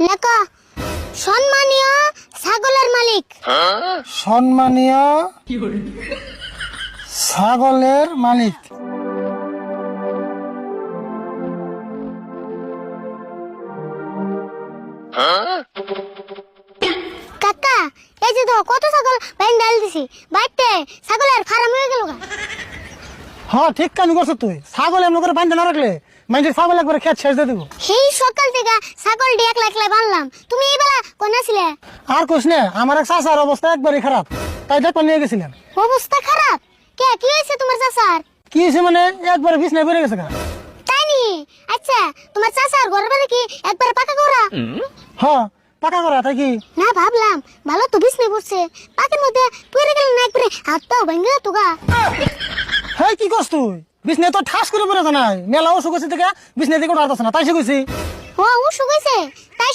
লেখো সম্মানীয় ছাগলের মালিক। সম্মানীয় ছাগলের মালিক। কাকা এই যে তো কত ছাগল বাইন ডাল দিছি বাইতে ছাগলের ফার্ম হয়ে গেল গা। হ্যাঁ ঠিক কাজ করছো তুই। ছাগল এমন করে বাঁধতে না রাখলে মানুষের ছাগল একবারে খেত শেষ দিয়ে দেবো। সেই সকাল থেকে ছাগলটি একলা একলা বানলাম, তুমি এই বেলা কোন ছিলে? আর কোশ না, আমার এক চাচার অবস্থা একবারই খারাপ, তাই দেখবার নিয়ে গেছিলাম। অবস্থা খারাপ কে? কি হয়েছে তোমার চাচার? কি হয়েছে মানে একবারে বিছনায় পড়ে গেছে গা। তাই নি? আচ্ছা তোমার চাচার ঘরের বাড়ি কি একবারে পাকা করা? হ্যাঁ পাকা করা, তাই কি? না ভাবলাম ভালো তো বিছনে পড়ছে, পাকের মধ্যে পড়ে গেল না একবারে হাতটাও ভেঙে যেত গা। হ্যাঁ কি করছ তুই? বিছনায় তো ঠাস করে পড়ে নাই, মেলা অসুখ হয়েছে থেকে বিছনায় থেকে উঠার না, তাই সে কইছি। ও অসুখ হয়েছে তাই